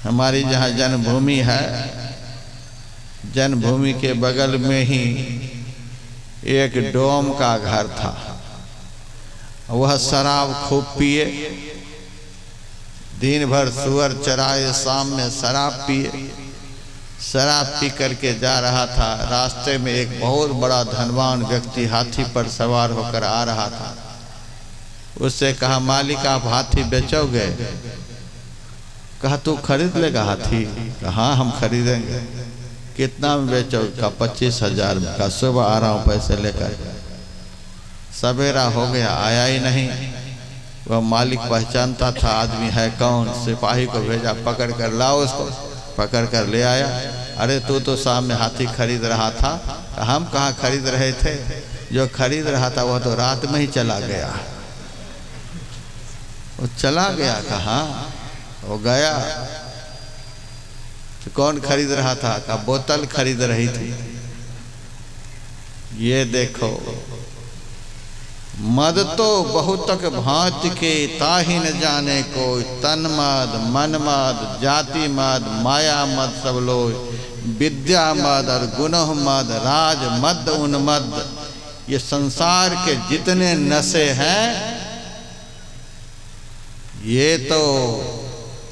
हमारी जहाँ जन्मभूमि है, जन्मभूमि के बगल में ही एक डोम का घर था। वह शराब खूब पिए, दिन भर सुअर चराए, शाम में शराब पिए। शराब पी करके जा रहा था। रास्ते में एक बहुत बड़ा धनवान व्यक्ति हाथी पर सवार होकर आ रहा था। उससे कहा, मालिक आप हाथी बेचोगे? कहा, तू खरीद लेगा हाथी? कहा, हम खरीदेंगे। कितना में बेचोगे? कहा, 25,000 में। कहा, सुबह आ रहा हूँ पैसे लेकर। सवेरा हो गया, आया ही नहीं। वह मालिक पहचानता था आदमी है कौन। सिपाही को भेजा, पकड़ कर लाओ उसको। पकड़ कर ले आया। अरे तू तो शाम में हाथी खरीद रहा था। हम कहाँ खरीद रहे थे? जो खरीद रहा था वह तो रात में ही चला गया। वो चला गया। कहाँ? वो गया। तो कौन खरीद रहा था? कहा, बोतल खरीद रही थी। ये देखो, मद तो बहुतक भांत के, ताहि न जाने कोई। तन मद, मन मद, जाति मद, माया मद सब लोग। विद्या मद और गुणों मद, राज मद उन्मद। ये संसार के जितने नशे हैं ये तो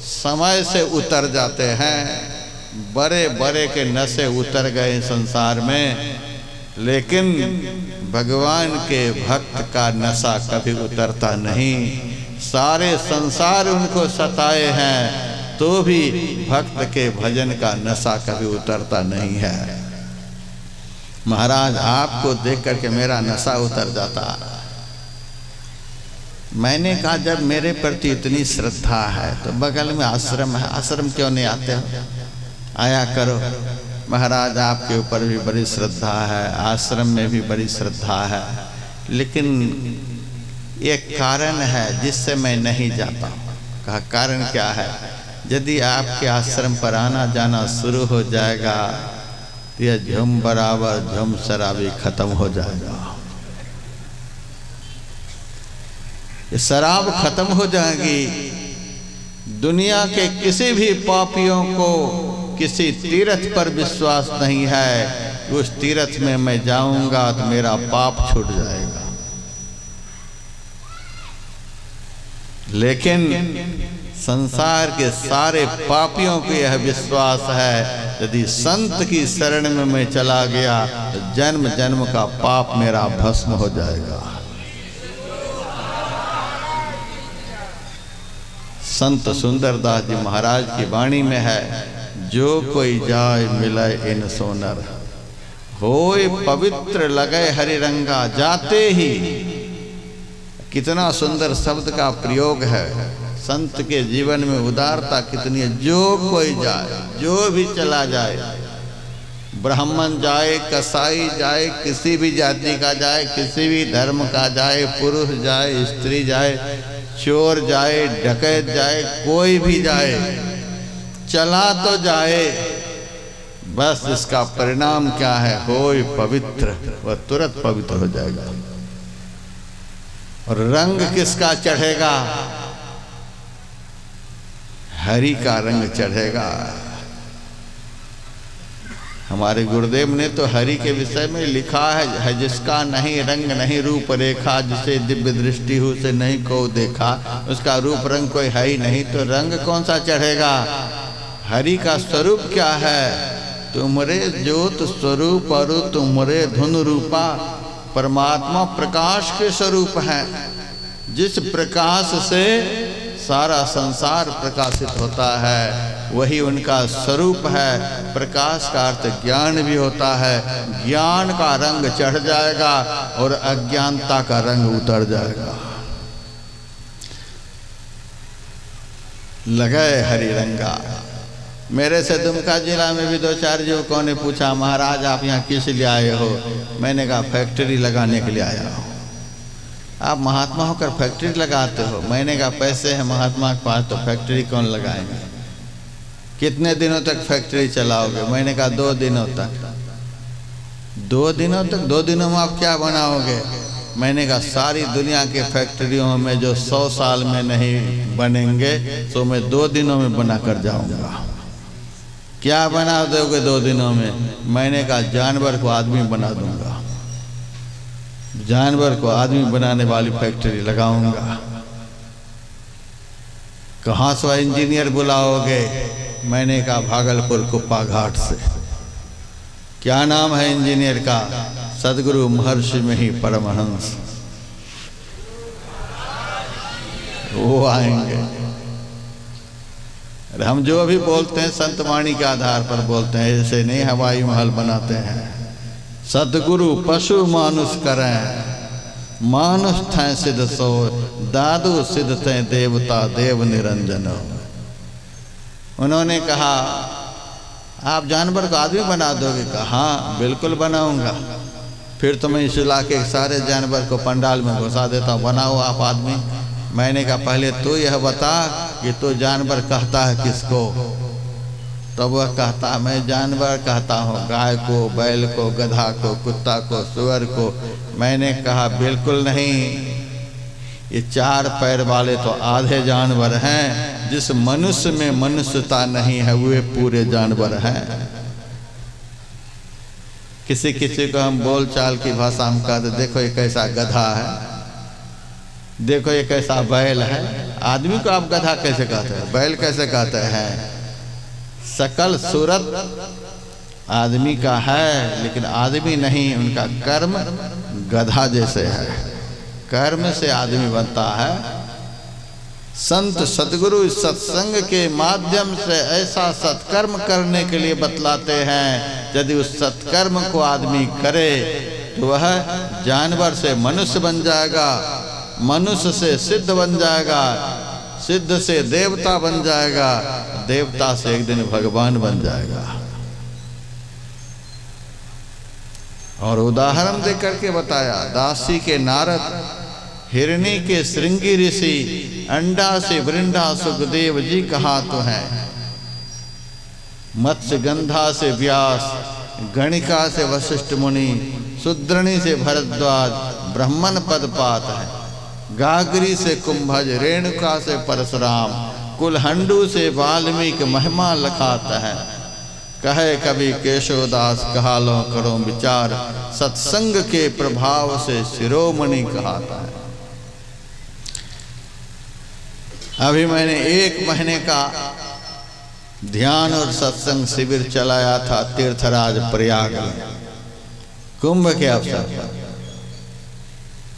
समय से उतर जाते हैं। बड़े बड़े के नशे उतर गए संसार में, लेकिन भगवान के भक्त का नशा कभी उतरता नहीं। सारे संसार उनको सताए हैं तो भी भक्त के भजन का नशा कभी उतरता नहीं है। महाराज, आपको देख करके मेरा नशा उतर जाता। मैंने कहा, जब मेरे प्रति इतनी श्रद्धा है तो बगल में आश्रम है, आश्रम क्यों नहीं आते हो? आया करो। महाराज, आपके ऊपर भी बड़ी श्रद्धा है, आश्रम में भी बड़ी श्रद्धा है, लेकिन एक कारण है जिससे मैं नहीं जाता। कहा, कारण क्या है? यदि आपके आश्रम पर आना जाना शुरू हो जाएगा तो यह झुम बराबर झुम शराबी खत्म हो जाएगा। ये शराब खत्म हो जाएगी। दुनिया के किसी भी पापियों को किसी तीर्थ पर विश्वास नहीं है। उस तीर्थ में मैं जाऊंगा तो मेरा पाप छूट जाएगा। लेकिन संसार के सारे पापियों को यह विश्वास है, यदि संत की शरण में मैं चला गया तो जन्म जन्म का पाप मेरा भस्म हो जाएगा। संत सुंदरदास जी महाराज की वाणी में है, जो कोई जाय मिले इन सोनर, होय पवित्र लगे हरि रंगा। जाते ही, कितना सुंदर शब्द का प्रयोग है। संत के जीवन में उदारता कितनी है। जो कोई जाए, जो भी चला जाए, ब्राह्मण जाए, कसाई जाए, किसी भी जाति का जाए, किसी भी धर्म का जाए, पुरुष जाए, स्त्री जाए, चोर जाए, डकैत जाए, कोई भी जाए, चला तो जाए, बस इसका परिणाम क्या है? होय पवित्र, वह तुरंत पवित्र हो जाएगा। और रंग किसका चढ़ेगा? हरि का रंग चढ़ेगा। हमारे गुरुदेव ने तो हरि के विषय में लिखा है, जिसका नहीं रंग नहीं रूप रेखा, जिसे दिव्य दृष्टि हो से नहीं को देखा। उसका रूप रंग कोई है ही नहीं, तो रंग कौन सा चढ़ेगा? हरि का स्वरूप क्या है? तुमरे ज्योत स्वरूप और तुमरे धुन रूपा। परमात्मा प्रकाश के स्वरूप है। जिस प्रकाश से सारा संसार प्रकाशित होता है वही उनका स्वरूप है। प्रकाश का अर्थ ज्ञान भी होता है। ज्ञान का रंग चढ़ जाएगा और अज्ञानता का रंग उतर जाएगा। लगे हरि रंगा। मेरे से दुमका जिला में भी 2-4 युवकों ने पूछा, महाराज आप यहाँ किस लिए आए हो? मैंने कहा फैक्ट्री लगाने के लिए आया हूँ। आप महात्मा होकर फैक्ट्री लगाते हो? मैंने कहा पैसे हैं महात्मा के पास तो फैक्ट्री कौन लगाएंगे? कितने दिनों तक फैक्ट्री चलाओगे? मैंने कहा 2 दिनों तक। 2 दिनों तक? 2 दिनों में आप क्या बनाओगे? मैंने कहा सारी दुनिया के फैक्ट्रियों में जो 100 साल में नहीं बनेंगे तो मैं 2 दिनों में बना कर जाऊंगा। क्या बना दोगे 2 दिनों में? मैंने कहा जानवर को आदमी बना दूंगा, जानवर को आदमी बनाने वाली फैक्ट्री लगाऊंगा। कहाँ से इंजीनियर बुलाओगे? मैंने कहा भागलपुर कुप्पा घाट से। क्या नाम है इंजीनियर का? सदगुरु महर्षि में ही परमहंस, वो आएंगे। हम जो भी बोलते हैं संत वाणी के आधार पर बोलते हैं, ऐसे नहीं हवाई महल बनाते हैं। सतगुरु पशु मानुष करें, मानुष थे सिद्ध सो, दादू सिद्ध थे देवता देव निरंजन। उन्होंने कहा आप जानवर को आदमी बना दोगे? कहा हाँ बिल्कुल बनाऊंगा। फिर तो मैं इस इलाके के सारे जानवर को पंडाल में घुसा देता हूँ, बनाओ आप आदमी। मैंने कहा पहले तो यह बता कि तो जानवर कहता है किसको? तब वह कहता मैं जानवर कहता हूँ गाय को, बैल को, गधा को, कुत्ता को, सुअर को। मैंने कहा बिल्कुल नहीं, ये 4 पैर वाले तो आधे जानवर हैं, जिस मनुष्य में मनुष्यता नहीं है वे पूरे जानवर हैं। किसी किसी को हम बोल चाल की भाषा में कहते देखो ये कैसा गधा है, देखो ये कैसा बैल है। आदमी को आप गधा कैसे कहते हैं, बैल कैसे कहते हैं? सकल सूरत आदमी का है लेकिन आदमी नहीं, उनका कर्म गधा जैसे है। कर्म से आदमी बनता है। संत सदगुरु इस सत्संग के माध्यम से ऐसा सत्कर्म करने के लिए बतलाते हैं, यदि उस सत्कर्म को आदमी करे तो वह जानवर से मनुष्य बन जाएगा, मनुष्य से सिद्ध बन जाएगा, सिद्ध से देवता बन जाएगा, देवता से एक दिन भगवान बन जाएगा। और उदाहरण दे करके बताया, दासी के नारद, हिरणी के श्रृंगी ऋषि, अंडा से वृंदा सुखदेव जी कहा तो है, मत्स्य गंधा से व्यास, गणिका से वशिष्ठ मुनि, सुद्रणी से भरद्वाज ब्राह्मण पद पात है, गागरी से कुंभज, रेणुका से परशुराम, कुलहंडू से वाल्मीकि महिमा लखाता है। कहे कवि केशवदास कहा लो करो विचार, सत्संग के प्रभाव से शिरोमणि कहता है। अभी मैंने 1 महीने का ध्यान और सत्संग शिविर चलाया था तीर्थराज प्रयाग में, कुंभ के अवसर पर।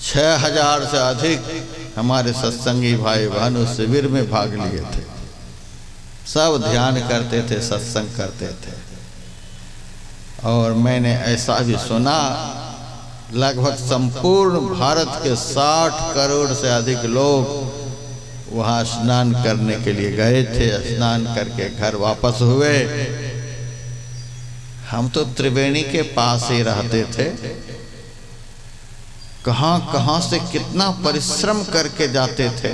6000 से अधिक हमारे सत्संगी भाई बहन उस शिविर में भाग लिए थे। सब ध्यान करते थे, सत्संग करते थे। और मैंने ऐसा भी सुना, लगभग संपूर्ण भारत के 60 करोड़ से अधिक लोग वहाँ स्नान करने के लिए गए थे। स्नान करके घर वापस हुए। हम तो त्रिवेणी के पास ही रहते थे, कहाँ कहाँ से कितना परिश्रम करके जाते थे।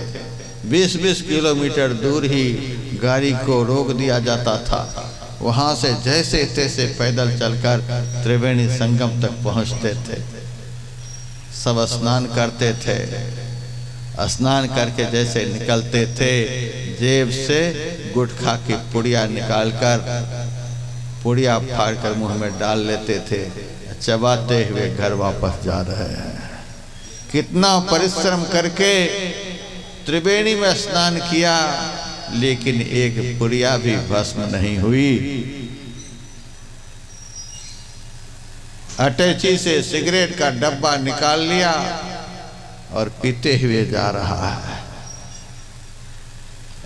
20-20 किलोमीटर दूर ही गाड़ी को रोक दिया जाता था। वहाँ से जैसे तैसे पैदल चलकर त्रिवेणी संगम तक पहुँचते थे। सब स्नान करते थे। स्नान करके जैसे निकलते थे, जेब से गुटखा की पुड़िया निकालकर पुड़िया फाड़कर मुंह में डाल लेते थे, चबाते हुए घर वापस जा रहे हैं। कितना परिश्रम करके त्रिवेणी में स्नान किया, लेकिन एक पुड़िया भी भस्म नहीं हुई। अटैची से सिगरेट का डब्बा निकाल लिया और पीते हुए जा रहा है।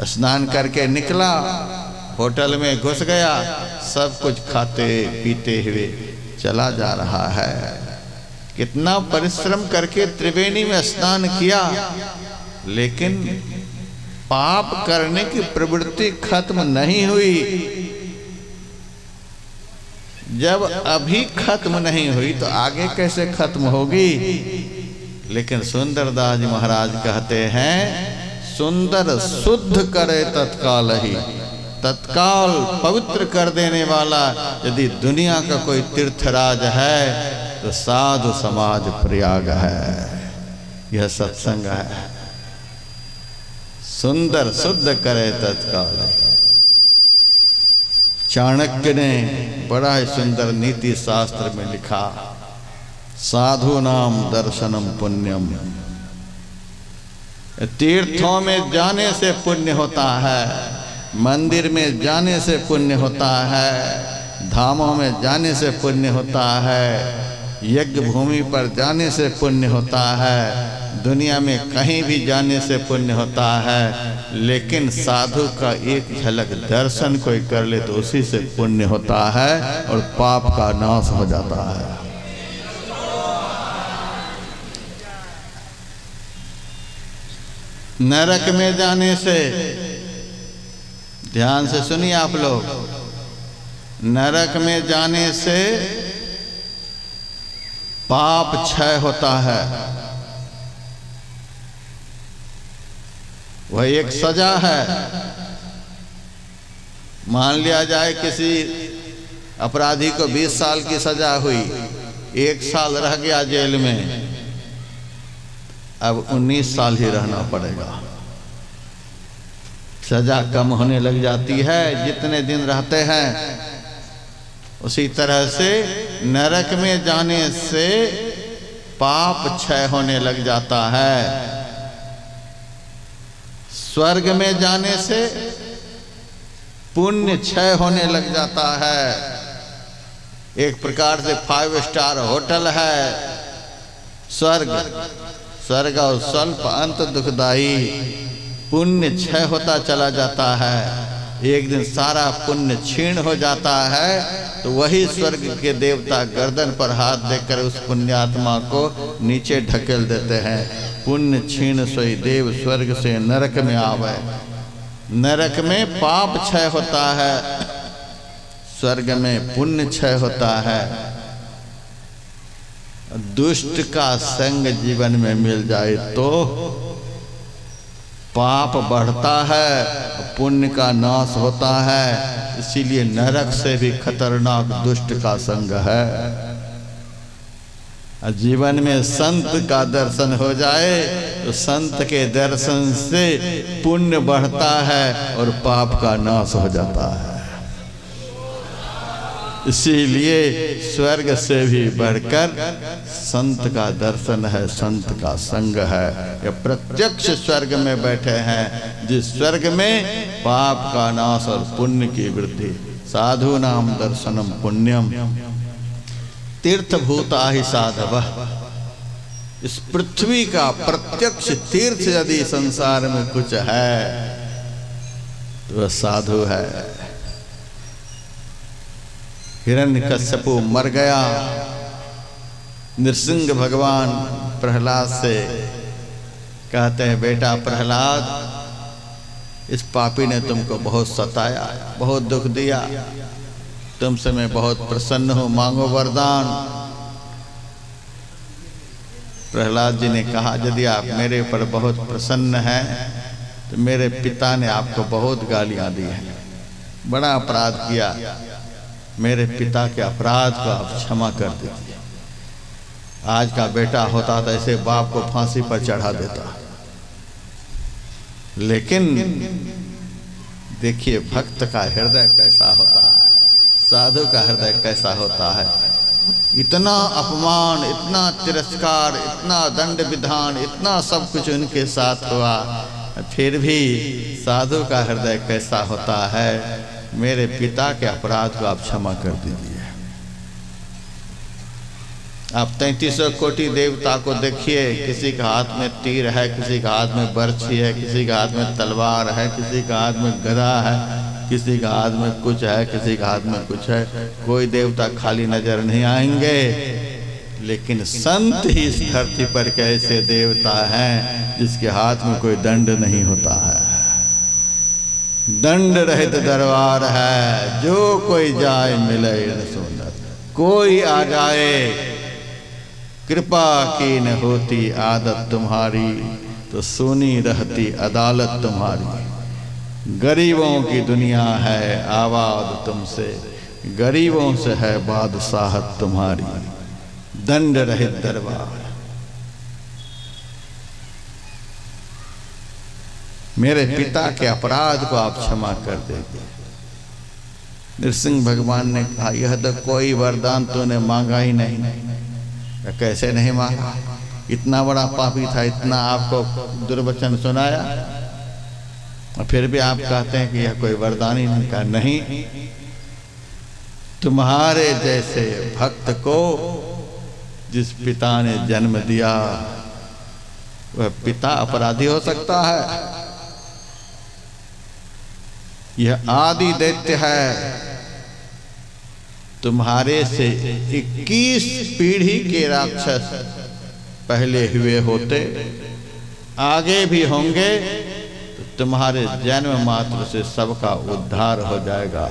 स्नान करके निकला, होटल में घुस गया, सब कुछ खाते पीते हुए चला जा रहा है। कितना परिश्रम करके त्रिवेणी में स्नान किया, लेकिन पाप करने की प्रवृत्ति खत्म नहीं हुई। जब अभी खत्म नहीं हुई तो आगे कैसे खत्म होगी? लेकिन सुंदरदास जी महाराज कहते हैं, सुंदर शुद्ध करे तत्काल ही। तत्काल पवित्र कर देने वाला यदि दुनिया का कोई तीर्थराज है तो साधु समाज प्रयाग है। यह सत्संग है। सुंदर शुद्ध करे तत्काल। चाणक्य ने बड़ा ही सुंदर नीति शास्त्र में लिखा, साधु नाम दर्शनम पुण्यम। तीर्थों में जाने से पुण्य होता है, मंदिर में जाने से पुण्य होता है, धामों में जाने से पुण्य होता है, यज्ञ भूमि पर जाने से पुण्य होता है, दुनिया में कहीं भी जाने से पुण्य होता है। लेकिन साधु का एक झलक दर्शन कोई कर ले तो उसी से पुण्य होता है और पाप का नाश हो जाता है। नरक में जाने से, ध्यान से सुनिए आप लोग, नरक में जाने से पाप क्षय होता है। वह एक सजा है। मान लिया जाए किसी अपराधी को 20 साल की सजा हुई, 1 साल रह गया जेल में, अब 19 साल ही रहना पड़ेगा। सजा कम होने लग जाती है जितने दिन रहते हैं। उसी तरह से नरक में जाने से पाप क्षय होने लग जाता है। स्वर्ग में जाने से पुण्य क्षय होने लग जाता है। एक प्रकार से 5 स्टार होटल है स्वर्ग। स्वर्ग और स्वल्प अंत दुखदाई, पुण्य क्षय होता चला जाता है। एक दिन सारा पुण्य क्षीण हो जाता है तो वही स्वर्ग के देवता गर्दन पर हाथ देकर उस पुण्यात्मा को नीचे ढकेल देते हैं। पुण्य क्षीण सोई देव स्वर्ग से नरक में आवे। नरक में पाप क्षय होता है, स्वर्ग में पुण्य क्षय होता है। दुष्ट का संग जीवन में मिल जाए तो पाप बढ़ता है, पुण्य का नाश होता है। इसीलिए नरक से भी खतरनाक दुष्ट का संग है। जीवन में संत का दर्शन हो जाए तो संत के दर्शन से पुण्य बढ़ता है और पाप का नाश हो जाता है। इसीलिए स्वर्ग से भी बढ़कर संत का दर्शन है, संत का संग है। ये प्रत्यक्ष स्वर्ग में बैठे हैं, जिस स्वर्ग में पाप का नाश और पुण्य की वृद्धि। साधु नाम दर्शनम पुण्यम तीर्थभूता ही साधव। इस पृथ्वी का प्रत्यक्ष तीर्थ यदि संसार में कुछ है तो वह साधु है। हिरण्यकश्यपु मर गया, नृसिंह भगवान प्रहलाद से कहते हैं, बेटा प्रहलाद, इस पापी ने तुमको बहुत सताया, बहुत दुख दिया, तुमसे मैं बहुत प्रसन्न हूँ, मांगो वरदान। प्रहलाद जी ने कहा, यदि आप मेरे पर बहुत प्रसन्न हैं तो मेरे पिता ने आपको बहुत गालियाँ दी हैं, बड़ा अपराध किया, मेरे पिता के अपराध को आप क्षमा कर दीजिए। आज का बेटा होता तो ऐसे बाप को फांसी पर चढ़ा देता। लेकिन देखिए भक्त का हृदय कैसा होता है, साधु का हृदय कैसा होता है। इतना अपमान, इतना तिरस्कार, इतना दंड विधान, इतना सब कुछ उनके साथ हुआ, फिर भी साधु का हृदय कैसा होता है। मेरे पिता के अपराध को आप क्षमा कर दीजिए। आप 33 कोटि देवता को देखिए, किसी के हाथ में तीर है, किसी के हाथ में बर्छी है, किसी के हाथ में तलवार है, किसी के हाथ में गदा है, किसी के हाथ में कुछ है, किसी के हाथ में कुछ है। कोई देवता खाली नजर नहीं आएंगे। लेकिन संत ही इस धरती पर कैसे देवता हैं जिसके हाथ में कोई दंड नहीं होता है। दंड रहित दरबार है, जो कोई जाए मिले सुंदर। कोई आ जाए, कृपा की न होती आदत तुम्हारी, तो सुनी रहती अदालत तुम्हारी। गरीबों की दुनिया है आबाद तुमसे, गरीबों से है बादशाहत तुम्हारी। दंड रहित दरबार। मेरे पिता के अपराध को आप क्षमा कर देंगे। नृसिंह भगवान ने कहा, यह तो कोई वरदान तूने मांगा ही नहीं। कैसे नहीं मांगा? इतना बड़ा पापी था, इतना आपको दुर्वचन सुनाया, और फिर भी आप कहते हैं कि यह कोई वरदान ही नहीं। कहा नहीं, तुम्हारे जैसे भक्त को जिस पिता ने जन्म दिया वह पिता अपराधी हो सकता है? यह आदि दैत्य है। तुम्हारे से 21 पीढ़ी के राक्षस पहले हुए होते, आगे भी होंगे, तो तुम्हारे जन्म मात्र से सबका उद्धार हो जाएगा।